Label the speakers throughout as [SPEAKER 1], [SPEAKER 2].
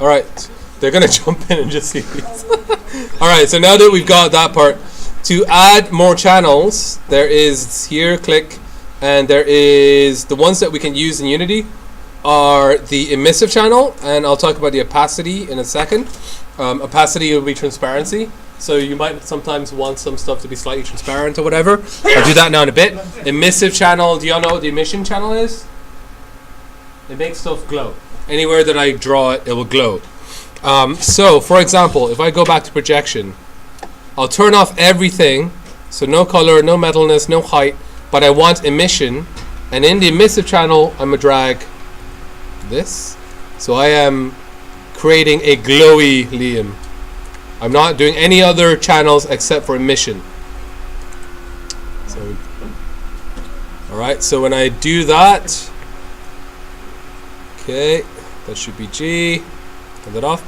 [SPEAKER 1] All right, they're gonna jump in and just see these. All right, so now that we've got that part, to add more channels, there is here, click, and there is the ones that we can use in Unity are the emissive channel, and I'll talk about the opacity in a second. Opacity will be transparency, so you might sometimes want some stuff to be slightly transparent or whatever. I'll do that now in a bit. Emissive channel, do y'all know what the emission channel is? It makes stuff glow. Anywhere that I draw it, it will glow. So, for example, if I go back to projection, I'll turn off everything, so no color, no metalness, no height, but I want emission, and in the emissive channel, I'm going to drag this. So I am creating a glowy Liam. I'm not doing any other channels except for emission. So, alright, so when I do that, okay, that should be G, turn that off.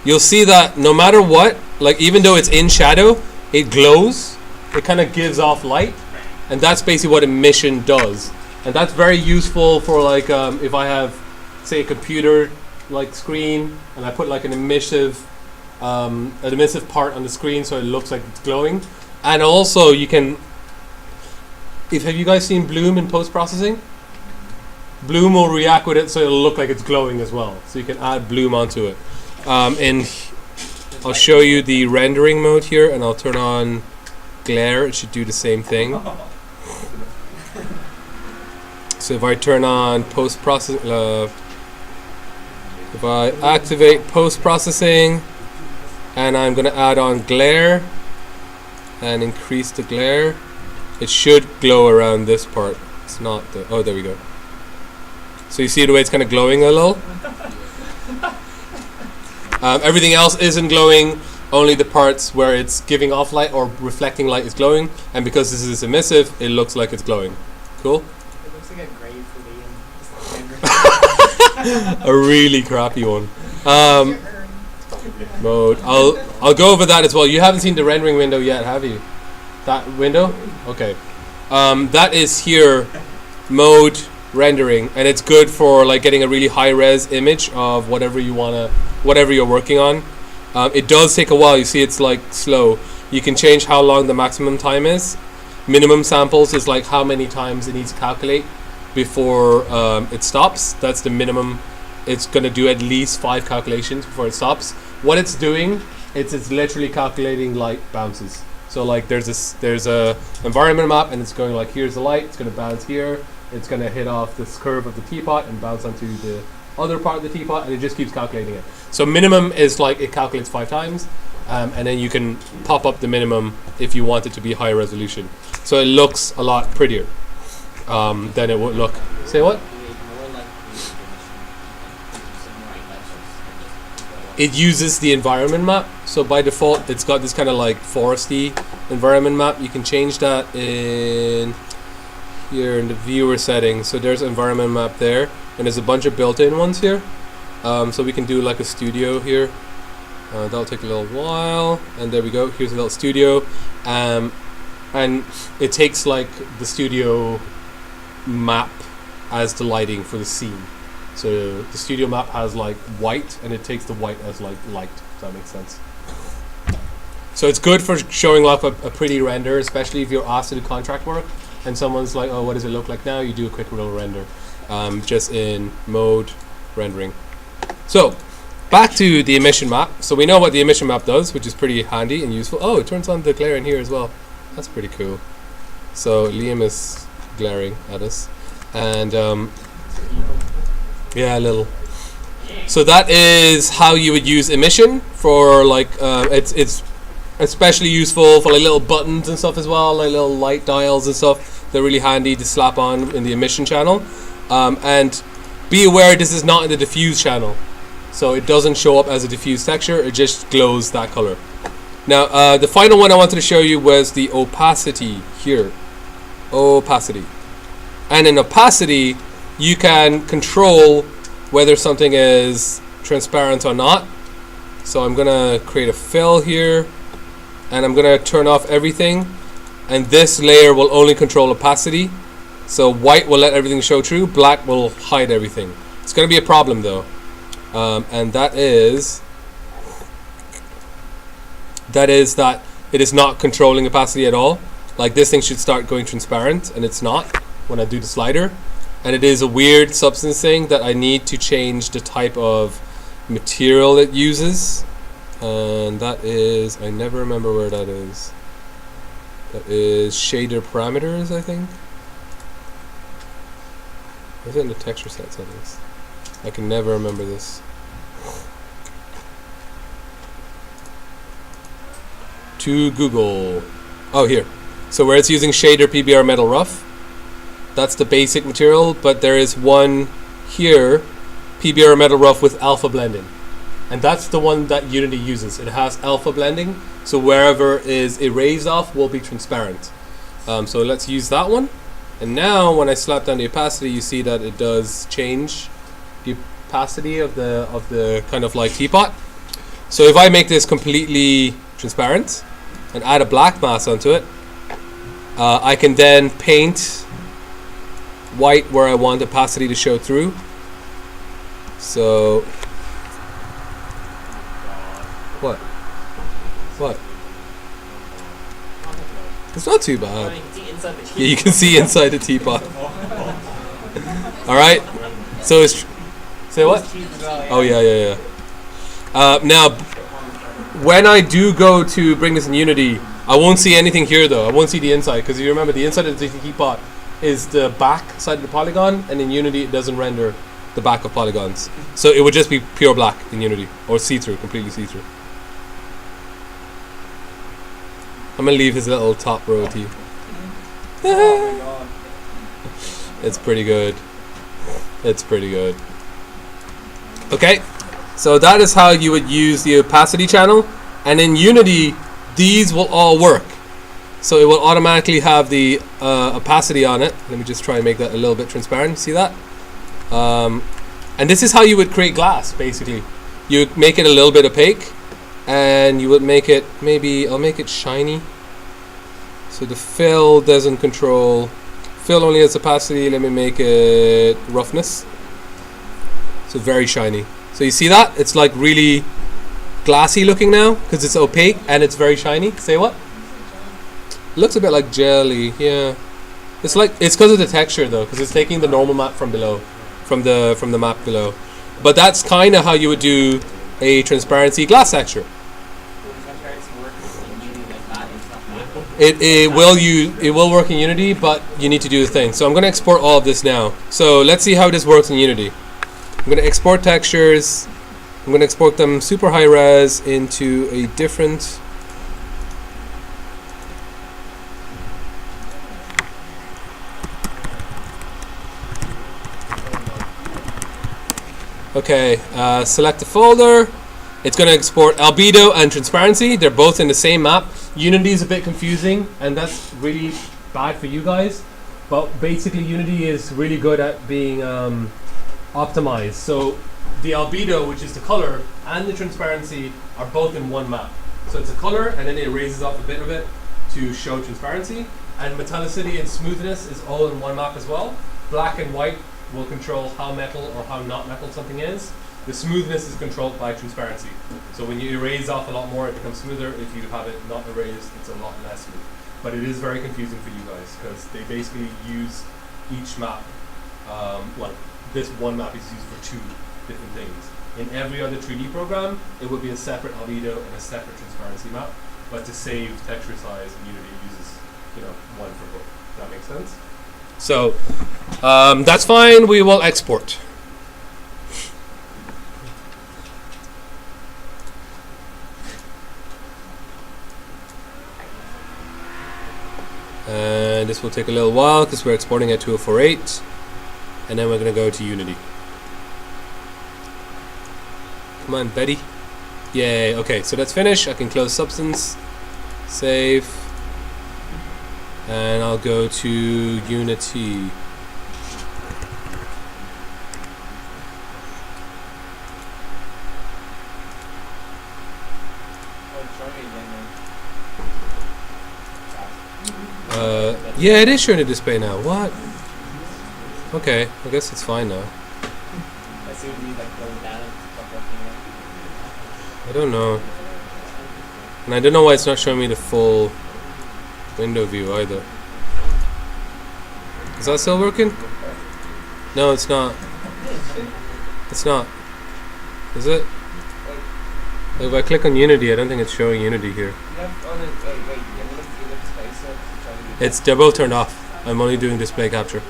[SPEAKER 1] You'll see that no matter what, like even though it's in shadow, it glows. It kind of gives off light, and that's basically what emission does. And that's very useful for like if I have, say, a computer like screen, and I put like an emissive part on the screen so it looks like it's glowing. And also you can, have you guys seen Bloom in post-processing? Bloom will react with it so it'll look like it's glowing as well. So you can add Bloom onto it. And I'll show you the rendering mode here, and I'll turn on glare. It should do the same thing. So if I turn on post-processing, if I activate post-processing, and I'm going to add on glare and increase the glare, it should glow around this part. It's not the, oh, there we go. So you see the way it's kind of glowing a little? Everything else isn't glowing, only the parts where it's giving off light or reflecting light is glowing, and because this is emissive, it looks like it's glowing. Cool?
[SPEAKER 2] It looks like a grave for Liam.
[SPEAKER 1] A really crappy one. Mode. I'll go over that as well. You haven't seen the rendering window yet, have you? That window? Okay. That is here, mode rendering, and it's good for like getting a really high res image of whatever you're working on. It does take a while. You see it's like slow. You can change how long the maximum time is. Minimum samples is like how many times it needs to calculate before it stops. That's the minimum. It's going to do at least 5 calculations before it stops. What it's doing, it's literally calculating light bounces. So like there's a environment map, and it's going like, here's the light, it's going to bounce here, it's going to hit off this curve of the teapot and bounce onto the other part of the teapot, and it just keeps calculating it. So minimum is like it calculates 5 times, and then you can pop up the minimum if you want it to be high resolution. So it looks a lot prettier than it would look. Say what? It uses the environment map, so by default it's got this kind of like foresty environment map. You can change that in here in the viewer settings. So there's environment map there, and there's a bunch of built-in ones here. So we can do like a studio here. That'll take a little while, and there we go. Here's a little studio, and it takes like the studio map as the lighting for the scene. So the studio map has like white, and it takes the white as like light, if that makes sense. So it's good for showing off a pretty render, especially if you're asked to do contract work and someone's like, oh, what does it look like now? You do a quick little render, just in mode rendering. So back to the emission map. So we know what the emission map does, which is pretty handy and useful. Oh, it turns on the glare in here as well. That's pretty cool. So Liam is glaring at us, and yeah, a little. So that is how you would use emission for like it's especially useful for like little buttons and stuff as well, like little light dials and stuff. They're really handy to slap on in the emission channel. And be aware this is not in the diffuse channel, so it doesn't show up as a diffuse texture. It just glows that color. Now the final one I wanted to show you was the opacity here. Opacity. And in opacity, you can control whether something is transparent or not. So I'm gonna create a fill here, and I'm gonna turn off everything, and this layer will only control opacity. So white will let everything show through, black will hide everything. It's gonna be a problem though. and that is that it is not controlling opacity at all. Like this thing should start going transparent, and it's not when I do the slider. And it is a weird substance thing that I need to change the type of material it uses. And that is, I never remember where that is. That is shader parameters, I think. Is it in the texture set settings? I can never remember this. To Google. Oh, here. So where it's using shader PBR metal rough, that's the basic material, but there is one here, PBR metal rough with alpha blending. And that's the one that Unity uses. It has alpha blending, so wherever is erased off will be transparent. So let's use that one. And now when I slap down the opacity, you see that it does change the opacity of the kind of like teapot. So if I make this completely transparent and add a black mass onto it, I can then paint white where I want opacity to show through. So what? It's not too bad. Yeah, you can see inside the teapot. All right. So it's say what? Oh yeah. Now, when I do go to bring this in Unity, I won't see anything here though. I won't see the inside, because you remember the inside of the teapot is the back side of the polygon, and in Unity it doesn't render the back of polygons. So it would just be pure black in Unity, or see-through, completely see-through. I'm gonna leave his little top row to you.
[SPEAKER 2] Oh my god.
[SPEAKER 1] It's pretty good. It's pretty good. Okay, so that is how you would use the opacity channel, and in Unity these will all work. So it will automatically have the opacity on it. Let me just try and make that a little bit transparent. See that? And this is how you would create glass, basically. You would make it a little bit opaque, and you would make it, maybe I'll make it shiny. So the fill doesn't control, fill only has opacity. Let me make it roughness. So very shiny. So you see that? It's like really glassy looking now because it's opaque and it's very shiny. Say what? Looks a bit like jelly. Yeah. It's like, it's because of the texture though, because it's taking the normal map from below, from the map below. But that's kind of how you would do a transparency glass texture. It will work in Unity, but you need to do the thing. So I'm going to export all of this now. So let's see how this works in Unity. I'm going to export textures. I'm going to export them super high res into a different. Okay, select the folder. It's going to export albedo and transparency. They're both in the same map. Unity is a bit confusing, and that's really bad for you guys. But basically, Unity is really good at being optimized. So the albedo, which is the color, and the transparency are both in one map. So it's a color, and then it erases off a bit of it to show transparency. And metallicity and smoothness is all in one map as well. Black and white will control how metal or how not metal something is. The smoothness is controlled by transparency. So when you erase off a lot more, it becomes smoother. If you have it not erased, it's a lot less smooth. But it is very confusing for you guys because they basically use each map. Well, this one map is used for two different things. In every other 3D program, it would be a separate albedo and a separate transparency map. But to save texture size, Unity uses, one for both. Does that make sense? So that's fine. We will export. And this will take a little while because we're exporting at 2048, and then we're going to go to Unity. Come on, Betty. Yay. Okay, so that's finished. I can close Substance, save, and I'll go to Unity. Yeah, it is showing the display now. What? Okay, I guess it's fine now. I don't know. And I don't know why it's not showing me the full window view either. Is that still working? No, it's not. It's not. Is it? Like if I click on Unity, I don't think it's showing Unity here. They're both turned off. I'm only doing display capture.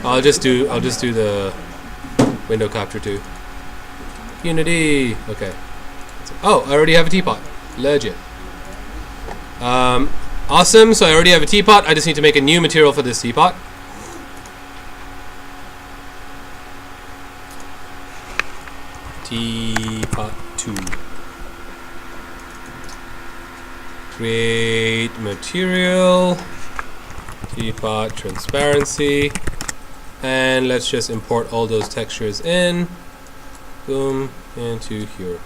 [SPEAKER 1] I'll just do the window capture too. Unity. Okay. Oh, I already have a teapot. Legit. Awesome. So I already have a teapot. I just need to make a new material for this teapot. Teapot 2. Create material. Teapot transparency. And let's just import all those textures in. Boom. Into here.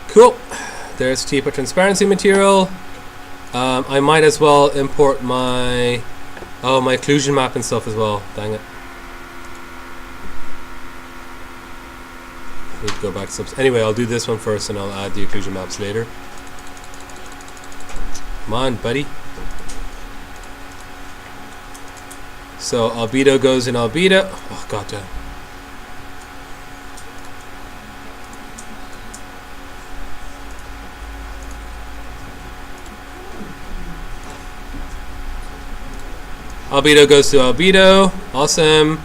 [SPEAKER 1] Cool. There's teapot transparency material. I might as well import my my occlusion map and stuff as well. Dang it. Need to go back to subs. Anyway, I'll do this one first and I'll add the occlusion maps later. Come on, buddy. So albedo goes in albedo. Oh goddamn. Albedo goes to albedo. Awesome.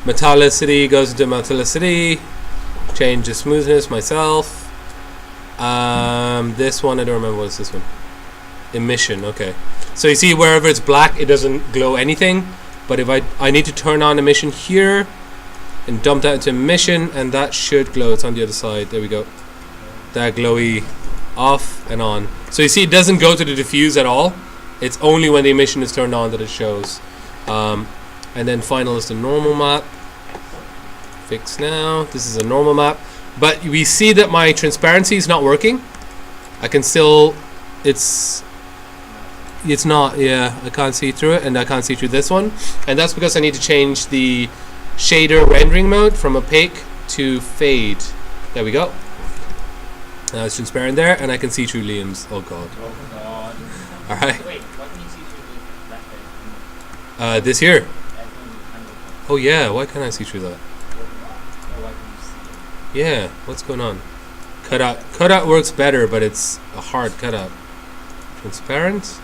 [SPEAKER 1] Metallicity goes to metallicity. Change the smoothness myself. This one, I don't remember what's this one. Emission, okay. So you see wherever it's black, it doesn't glow anything. But if I need to turn on emission here and dump that into emission, and that should glow. It's on the other side. There we go. That glowy off and on. So you see it doesn't go to the diffuse at all. It's only when the emission is turned on that it shows. And then final is the normal map. Fix now. This is a normal map. But we see that my transparency is not working. I can still... It's not, yeah, I can't see through it, and I can't see through this one, and that's because I need to change the shader rendering mode from opaque to fade. There we go. Now it's transparent there, and I can see through Liam's. Oh god.
[SPEAKER 2] Oh god.
[SPEAKER 1] Alright.
[SPEAKER 2] Wait, why can you see through the left edge?
[SPEAKER 1] This here. Oh yeah, why can't I see through that?
[SPEAKER 2] Why can you see it?
[SPEAKER 1] Yeah, what's going on? Cutout. Cutout works better, but it's a hard cutout. Transparent?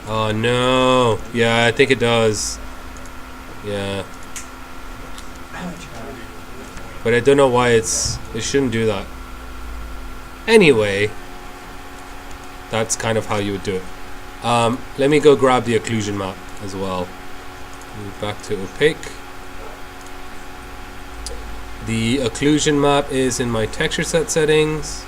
[SPEAKER 1] Oh no. Yeah, I think it does. Yeah. But I don't know why it shouldn't do that. Anyway, that's kind of how you would do it. Let me go grab the occlusion map as well. Move back to opaque. The occlusion map is in my texture set settings.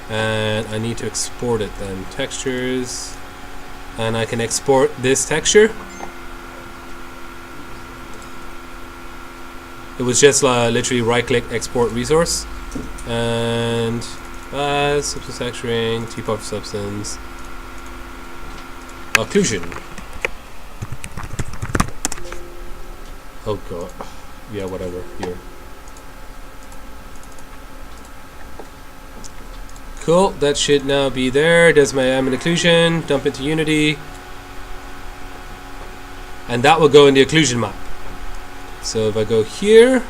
[SPEAKER 1] And I need to export it then. Textures. And I can export this texture. It was just literally right click, export resource. And substance texturing, teapot substance. Occlusion. Oh god. Yeah, whatever. Here. Cool, that should now be there. There's my ambient occlusion, dump into Unity. And that will go in the occlusion map. So if I go here,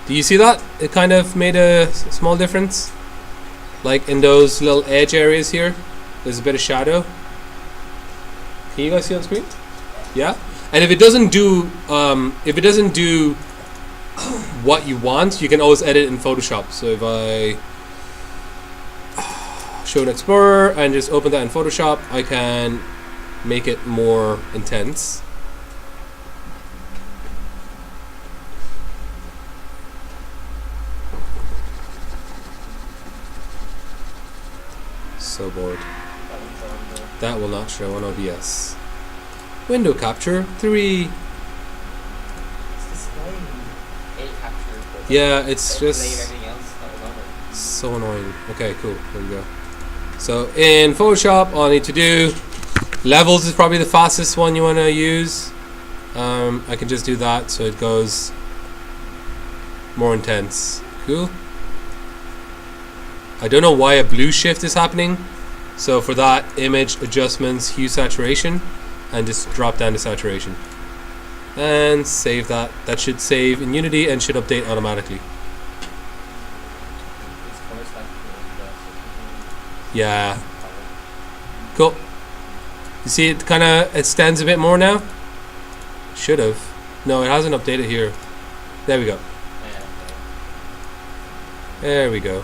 [SPEAKER 1] do you see that? It kind of made a small difference. Like in those little edge areas here, there's a bit of shadow. Can you guys see on screen? Yeah? And if it doesn't do what you want, you can always edit in Photoshop. So if I show an Explorer and just open that in Photoshop, I can make it more intense. So bored. That will not show on OBS. Window capture 3.
[SPEAKER 2] It's displaying a capture.
[SPEAKER 1] Yeah, it's just
[SPEAKER 2] everything else that was on it.
[SPEAKER 1] so annoying. Okay, cool. There we go. So in Photoshop, all I need to do Levels is probably the fastest one you want to use. I can just do that so it goes more intense. Cool. I don't know why a blue shift is happening. So for that, image adjustments, hue saturation, and just drop down to saturation. And save that. That should save in Unity and should update automatically. Yeah. Cool. You see it kind of extends a bit more now? Should have. No, it hasn't updated here. There we go. There we go.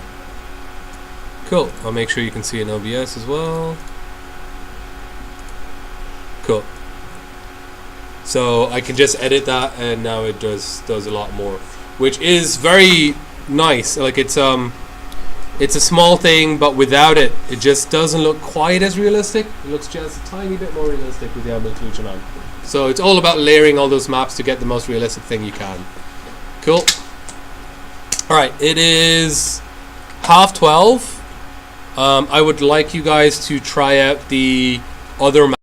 [SPEAKER 1] Cool. I'll make sure you can see it in OBS as well. Cool. So I can just edit that and now it does a lot more, which is very nice. Like it's a small thing, but without it, it just doesn't look quite as realistic. It looks just a tiny bit more realistic with the ambient occlusion on. So it's all about layering all those maps to get the most realistic thing you can. Cool. All right, it is 12:30. I would like you guys to try out the other map.